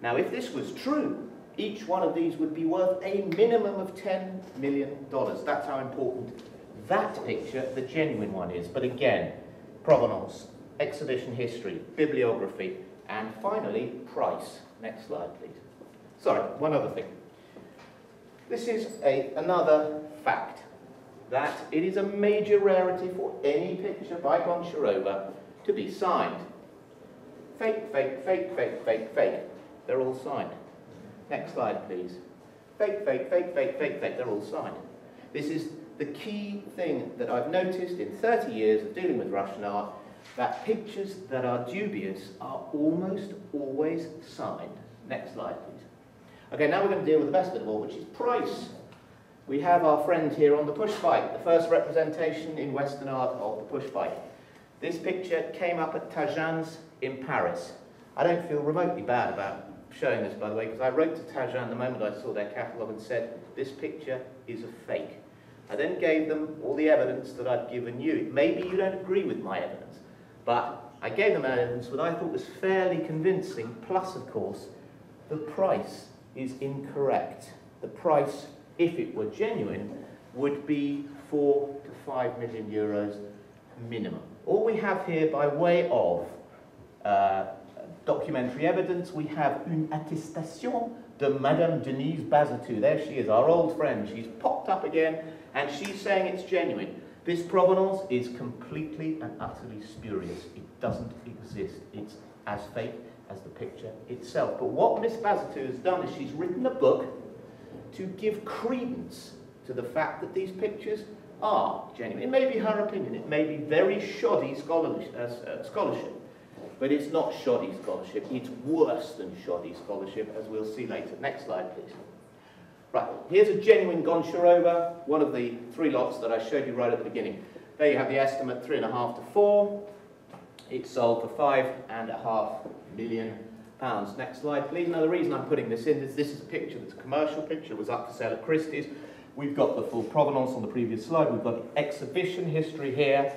Now, if this was true, each one of these would be worth a minimum of $10 million. That's how important that picture, the genuine one, is. But again, provenance, exhibition history, bibliography, and finally, price. Next slide, please. Sorry, one other thing. This is another fact, that it is a major rarity for any picture by Goncharova to be signed. Fake, fake, fake, fake, fake, fake. They're all signed. Next slide, please. Fake, fake, fake, fake, fake, fake. They're all signed. This is the key thing that I've noticed in 30 years of dealing with Russian art, that pictures that are dubious are almost always signed. Next slide, please. Okay, now we're going to deal with the best bit of all, which is price. We have our friend here on the push bike, the first representation in Western art of the push bike. This picture came up at Tajan's in Paris. I don't feel remotely bad about showing this, by the way, because I wrote to Tajan the moment I saw their catalogue and said, this picture is a fake. I then gave them all the evidence that I'd given you. Maybe you don't agree with my evidence, but I gave them evidence that I thought was fairly convincing, plus, of course, the price is incorrect. The price, if it were genuine, would be 4 to 5 million euros minimum. All we have here by way of documentary evidence, we have une attestation de Madame Denise Bazatou. There she is, our old friend. She's popped up again, and she's saying it's genuine. This provenance is completely and utterly spurious. It doesn't exist. It's as fake as the picture itself. But what Miss Bazatou has done is she's written a book to give credence to the fact that these pictures are genuine. It may be her opinion. It may be very shoddy scholarship, but it's not shoddy scholarship. It's worse than shoddy scholarship, as we'll see later. Next slide, please. Right, here's a genuine Goncharova, one of the 3 lots that I showed you right at the beginning. There you have the estimate, 3.5 to 4. It sold for £5.5 million. Next slide, please. Now, the reason I'm putting this in is this is a picture that's a commercial picture. It was up for sale at Christie's. We've got the full provenance on the previous slide. We've got exhibition history here.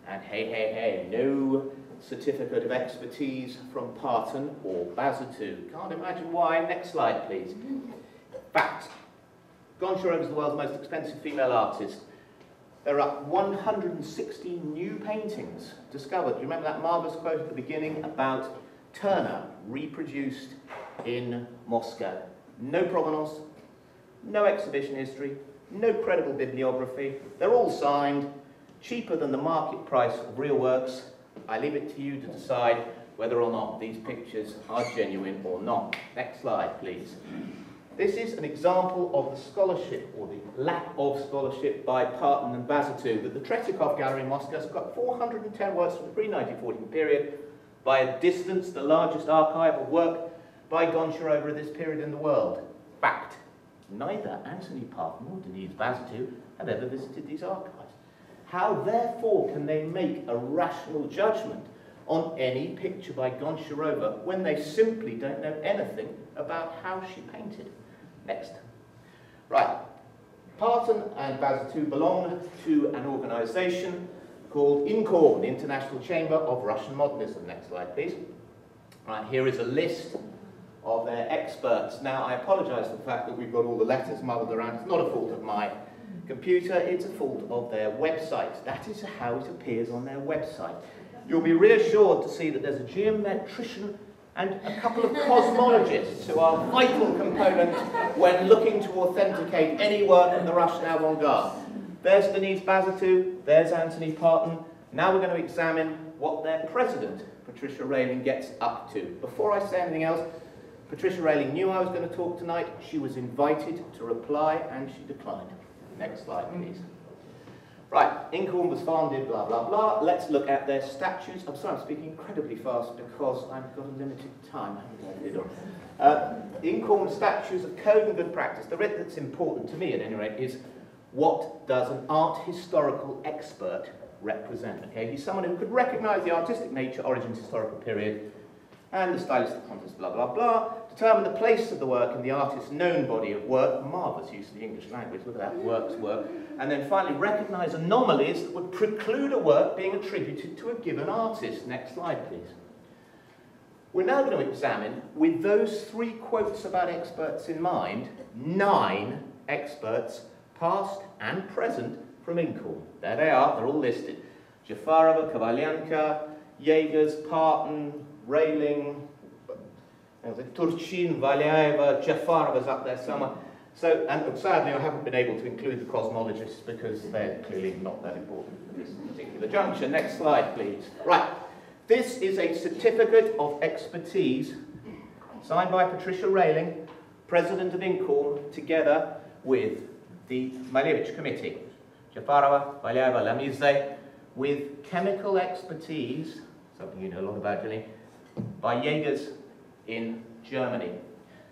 And hey, hey, hey, no certificate of expertise from Parton or Bazatou. Can't imagine why. Next slide, please. Fact. Goncharova is the world's most expensive female artist. There are 160 new paintings discovered. Do you remember that marvellous quote at the beginning about Turner, reproduced in Moscow? No provenance, no exhibition history, no credible bibliography. They're all signed, cheaper than the market price of real works. I leave it to you to decide whether or not these pictures are genuine or not. Next slide, please. This is an example of the scholarship, or the lack of scholarship, by Parton and Bazatou, that the Tretyakov Gallery in Moscow has got 410 works from the pre-1940 period, by a distance the largest archive of work by Goncharova at this period in the world. Fact. Neither Anthony Parton nor Denise Bazatou have ever visited these archives. How, therefore, can they make a rational judgment on any picture by Gonchar when they simply don't know anything about how she painted. Next. Right. Parton and Basel belonged to an organisation called INCORN, International Chamber of Russian Modernism. Next slide, please. Right, here is a list of their experts. Now, I apologise for the fact that we've got all the letters muddled around. It's not a fault of my computer, it's a fault of their website. That is how it appears on their website. You'll be reassured to see that there's a geometrician and a couple of cosmologists who are vital components when looking to authenticate any work of the Russian avant-garde. There's Denise Bazatou, there's Anthony Parton. Now we're going to examine what their president, Patricia Rosin, gets up to. Before I say anything else, Patricia Rosin knew I was going to talk tonight. She was invited to reply and she declined. Next slide, please. Right, INCORN was founded, blah, blah, blah. Let's look at their statues. I'm sorry, I'm speaking incredibly fast because I've got a limited time, haven't I? INCORN statues of code and good practice. The bit that's important to me, at any rate, is what does an art historical expert represent? Okay, he's someone who could recognise the artistic nature, origins, historical period, and the stylistic context, blah, blah, blah, determine the place of the work in the artist's known body of work, marvellous use of the English language, look at that, work, and then finally recognise anomalies that would preclude a work being attributed to a given artist. Next slide, please. We're now going to examine, with those 3 quotes about experts in mind, 9 experts, past and present, from INCORN. There they are, they're all listed. Jafarova, Kovalyanka, Jaegers, Parton, Railing, Turchin, Valyaeva, Jafarova's up there somewhere. So, and sadly I haven't been able to include the cosmologists because they're clearly not that important at this particular juncture. Next slide, please. Right, this is a certificate of expertise signed by Patricia Rosin, president of INCORN, together with the Malevich Committee. Jafarova, Valyaeva, Lamizze, with chemical expertise, something you know a lot about, Jilleen, by Jaegers in Germany.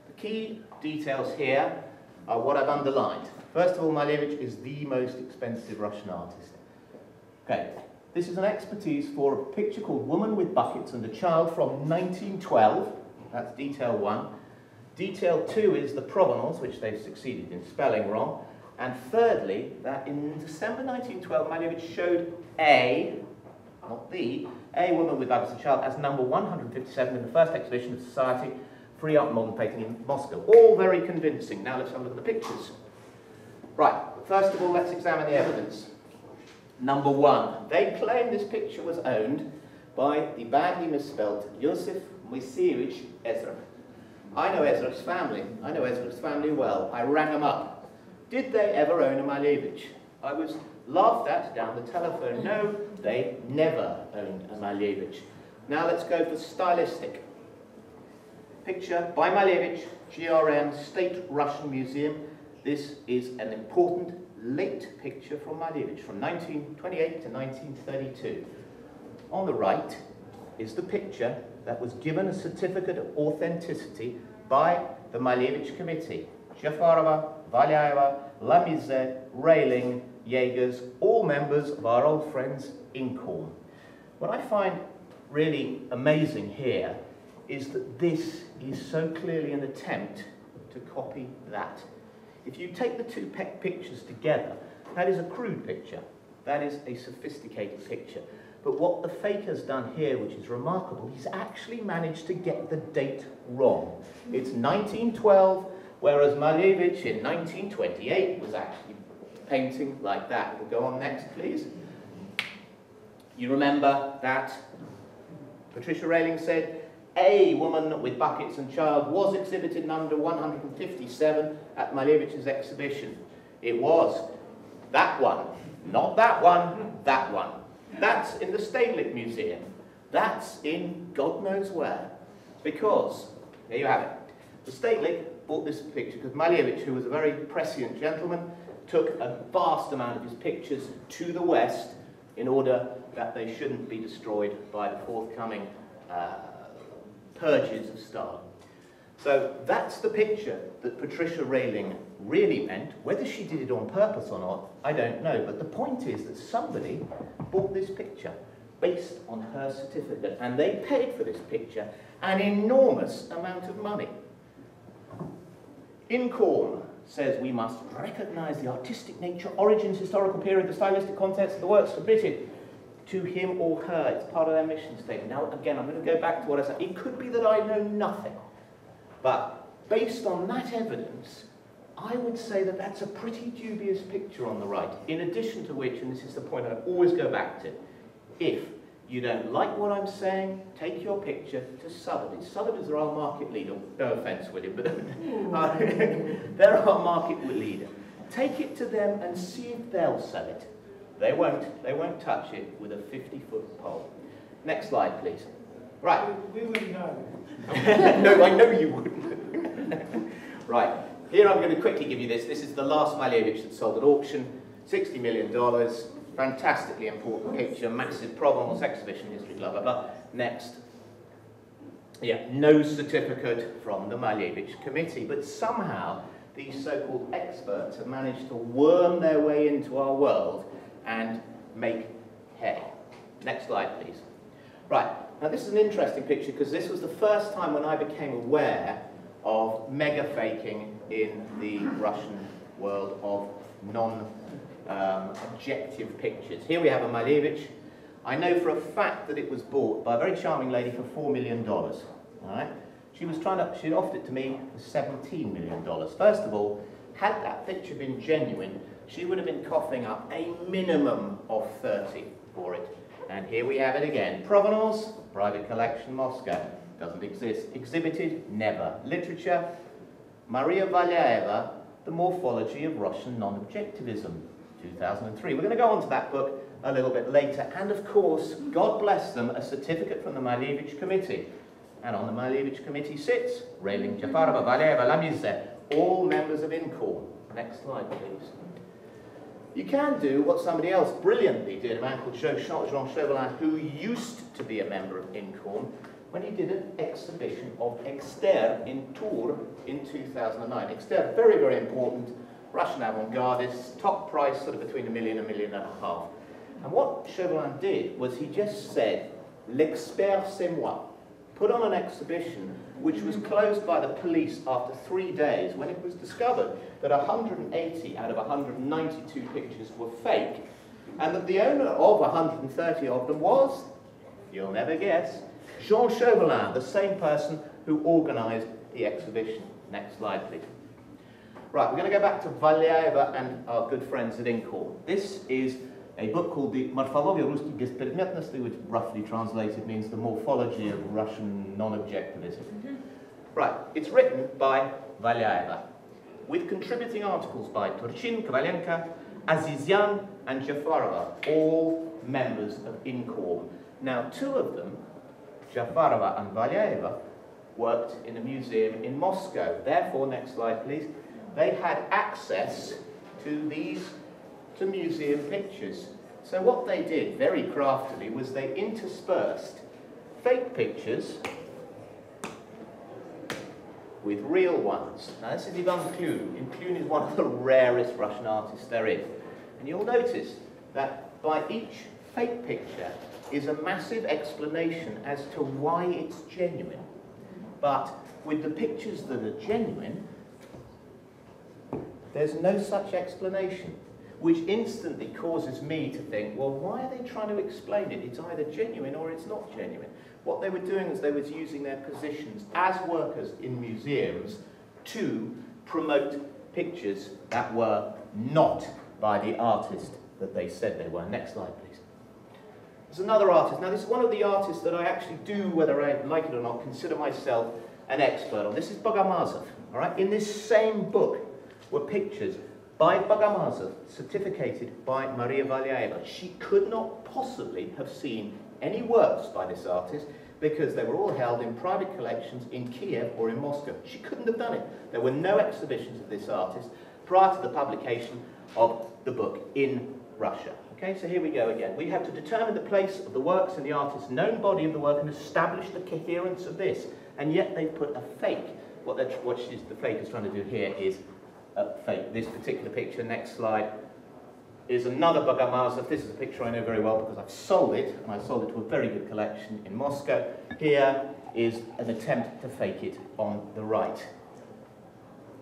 The key details here are what I've underlined. First of all, Malevich is the most expensive Russian artist. Okay, this is an expertise for a picture called Woman with Buckets and a Child from 1912. That's detail 1. Detail 2 is the provenance, which they've succeeded in spelling wrong. And thirdly, that in December 1912, Malevich showed A, not the, A Woman with Buckets and a Child as number 157 in the first exhibition of Society Free Art and Modern Painting in Moscow. All very convincing. Now let's have a look at the pictures. Right, first of all, let's examine the evidence. Number 1, they claim this picture was owned by the badly misspelled Yosef Moiseyevich Ezra. I know Ezra's family. I know Ezra's family well. I rang them up. Did they ever own a Malevich? I was laughed at down the telephone. No, they never owned a Malevich. Now let's go for stylistic. Picture by Malevich, GRM, State Russian Museum. This is an important late picture from Malevich from 1928 to 1932. On the right is the picture that was given a certificate of authenticity by the Malevich Committee. Jafarova, Valyaeva, Lamizze, Railing, Jaegers, all members of our old friends INCORN. What I find really amazing here is that this is so clearly an attempt to copy that. If you take the 2 pictures together, that is a crude picture. That is a sophisticated picture. But what the faker's done here, which is remarkable, he's actually managed to get the date wrong. It's 1912, whereas Malevich in 1928 was actually painting like that. We'll go on next, please. You remember that Patricia Rosin said, A Woman with Buckets and Child was exhibited number 157 at Malevich's exhibition. It was that one, not that one, that one. That's in the Stedelijk Museum. That's in God knows where. Because, there you have it. The Stedelijk bought this picture because Malevich, who was a very prescient gentleman, took a vast amount of his pictures to the West in order that they shouldn't be destroyed by the forthcoming purges of Stalin. So that's the picture that Patricia Rosin really meant. Whether she did it on purpose or not, I don't know. But the point is that somebody bought this picture. based on her certificate, and they paid for this picture an enormous amount of money. Incorn says we must recognise the artistic nature, origins, historical period, the stylistic context of the works submitted to him or her. It's part of their mission statement. Now, again, I'm going to go back to what I said. It could be that I know nothing, but based on that evidence, I would say that that's a pretty dubious picture on the right. In addition to which, and this is the point I always go back to, if you don't like what I'm saying, take your picture to Sotheby's. Sotheby's are our market leader. No offence, William, but they're our market leader. Take it to them and see if they'll sell it. They won't touch it with a 50-foot pole. Next slide, please. Right. We wouldn't know. No, I know you wouldn't. Right. Here I'm going to quickly give you this. This is the last Malevich that sold at auction. $60 million. Fantastically important picture. Massive Provence exhibition history, blah, blah, blah. Next. Yeah, no certificate from the Malevich committee. But somehow these so-called experts have managed to worm their way into our world and make hay. Next slide, please. Right. Now, this is an interesting picture because this was the first time when I became aware of mega-faking in the Russian world of non-objective pictures. Here we have a Malevich. I know for a fact that it was bought by a very charming lady for $4 million. All right? She'd offered it to me for $17 million. First of all, had that picture been genuine, she would have been coughing up a minimum of 30 for it. And here we have it again. Provenance, private collection, Moscow. Doesn't exist. Exhibited, never. Literature, Maria Valyaeva, The Morphology of Russian Non-Objectivism, 2003. We're going to go on to that book a little bit later. And of course, God bless them, a certificate from the Malevich Committee. And on the Malevich Committee sits Railing, Jafarova, Valyaeva, Lamizet, all members of Incorn. Next slide, please. You can do what somebody else brilliantly did, a man called Jean Chauvelin, who used to be a member of Incorn, when he did an exhibition of Exter in Tours in 2009. Exter, very, very important, Russian avant-gardists, top price sort of between $1 million and $1.5 million. And what Chauvelin did was he just said, l'expert c'est moi. Put on an exhibition which was closed by the police after 3 days when it was discovered that 180 out of 192 pictures were fake, and that the owner of 130 of them was, you'll never guess, Jean Chauvelin, the same person who organised the exhibition. Next slide, please. Right, we're going to go back to Valyaeva and our good friends at Incorn. This is a book called the Morphologia Ruskih Bespredmetnosti, which roughly translated means the morphology of Russian non-objectivism. Right, it's written by Valyaeva, with contributing articles by Turchin, Kovalenko, Azizyan, and Jafarova, all members of Incorn. Now, two of them, Jafarova and Valyaeva, worked in a museum in Moscow. Therefore, next slide, please, they had access to these museum pictures. So what they did, very craftily, was they interspersed fake pictures with real ones. Now, this is Ivan Klun. Klun is one of the rarest Russian artists there is. And you'll notice that by each fake picture is a massive explanation as to why it's genuine. But with the pictures that are genuine, there's no such explanation, which instantly causes me to think, well, why are they trying to explain it? It's either genuine or it's not genuine. What they were doing is they were using their positions as workers in museums to promote pictures that were not by the artist that they said they were. Next slide, please. There's another artist. Now, this is one of the artists that I actually do, whether I like it or not, consider myself an expert on. This is Bogomazov. All right? In this same book were pictures by Bogomazov, certificated by Maria Valyaeva. She could not possibly have seen any works by this artist because they were all held in private collections in Kiev or in Moscow. She couldn't have done it. There were no exhibitions of this artist prior to the publication of the book in Russia. Okay, so here we go again. We have to determine the place of the works in the artist's known body of the work and establish the coherence of this. And yet they put a fake. What the fake is trying to do here is fake. This particular picture, next slide, is another Bogomazov. This is a picture I know very well because I've sold it, and I sold it to a very good collection in Moscow. Here is an attempt to fake it on the right.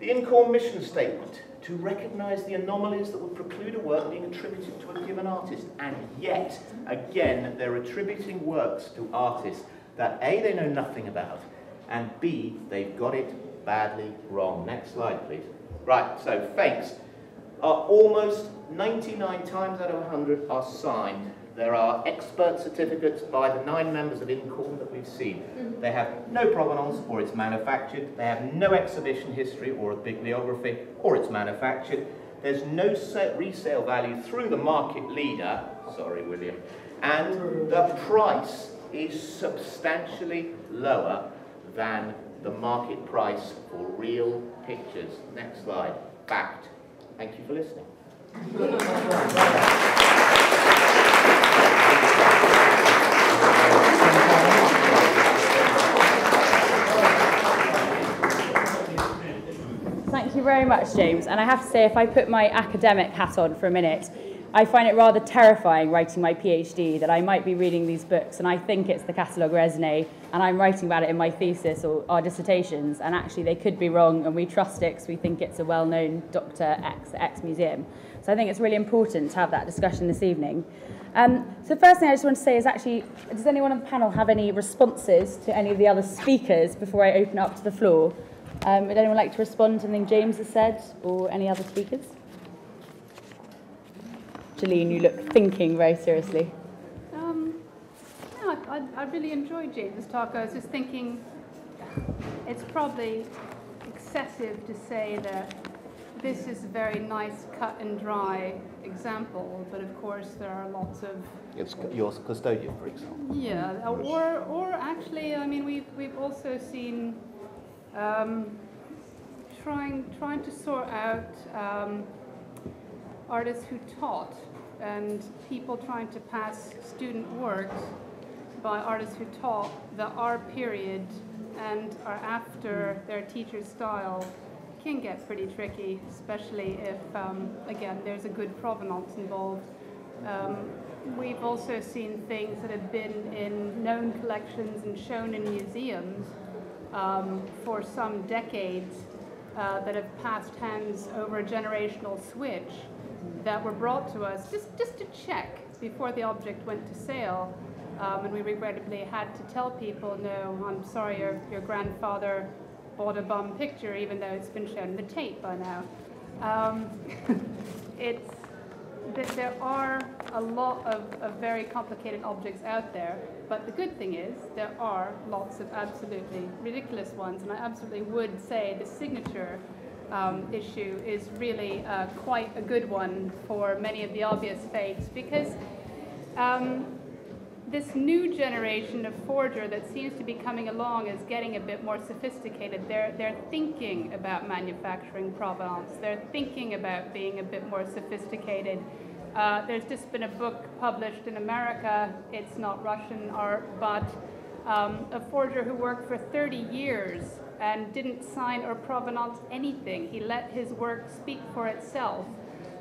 The Incorn mission statement, to recognise the anomalies that would preclude a work being attributed to a given artist. And yet, again, they're attributing works to artists that A, they know nothing about, and B, they've got it badly wrong. Next slide, please. Right, so fakes are almost 99 times out of 100 are signed. There are expert certificates by the 9 members of Incorn that we've seen. They have no provenance, or it's manufactured. They have no exhibition history or a bibliography, or it's manufactured. There's no resale value through the market leader, sorry William, and the price is substantially lower than the market price for real pictures. Next slide. Fact. Thank you for listening. Thank you very much, James. And I have to say, if I put my academic hat on for a minute, I find it rather terrifying writing my PhD that I might be reading these books and I think it's the Catalogue Raisonné and I'm writing about it in my thesis or our dissertations, and actually they could be wrong and we trust it because we think it's a well-known Dr. X museum. So I think it's really important to have that discussion this evening. So the first thing I just want to say is actually, does anyone on the panel have any responses to any of the other speakers before I open it up to the floor? Would anyone like to respond to anything James has said or any other speakers? Jilleen, you look thinking very seriously. No, I really enjoyed James's talk. I was just thinking it's probably excessive to say that this is a very nice cut and dry example, but of course there are lots of... It's your custodian, for example. Yeah, or actually, I mean, we've also seen trying to sort out artists who taught and people trying to pass student works by artists who taught the R period and are after their teacher's style can get pretty tricky, especially if, again, there's a good provenance involved. We've also seen things that have been in known collections and shown in museums for some decades that have passed hands over a generational switch that were brought to us just to check before the object went to sale. And we regrettably had to tell people, no, I'm sorry, your grandfather bought a bum picture, even though it's been shown in the tape by now. There are a lot of very complicated objects out there, but the good thing is there are lots of absolutely ridiculous ones, and I absolutely would say the signature issue is really quite a good one for many of the obvious fakes, because this new generation of forger that seems to be coming along is getting a bit more sophisticated. They're thinking about manufacturing provenance. They're thinking about being a bit more sophisticated. There's just been a book published in America. It's not Russian art, but a forger who worked for 30 years and didn't sign or provenance anything. He let his work speak for itself.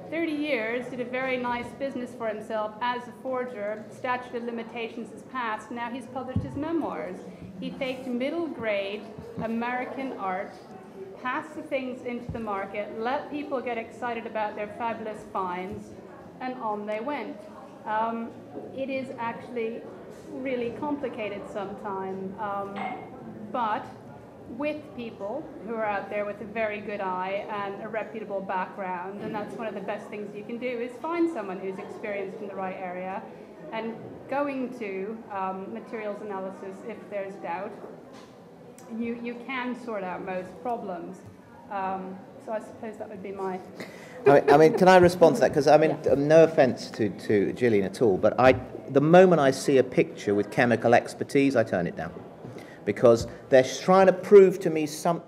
30 years, did a very nice business for himself as a forger. Statute of limitations has passed. Now he's published his memoirs. He faked middle grade American art, passed the things into the market, let people get excited about their fabulous finds, and on they went. It is actually really complicated sometimes, but with people who are out there with a very good eye and a reputable background, and that's one of the best things you can do, is find someone who's experienced in the right area and going to materials analysis if there's doubt. You can sort out most problems. So I suppose that would be my... I mean, can I respond to that? Because, I mean, no offence to Jillian at all, but the moment I see a picture with chemical expertise, I turn it down. Because they're trying to prove to me something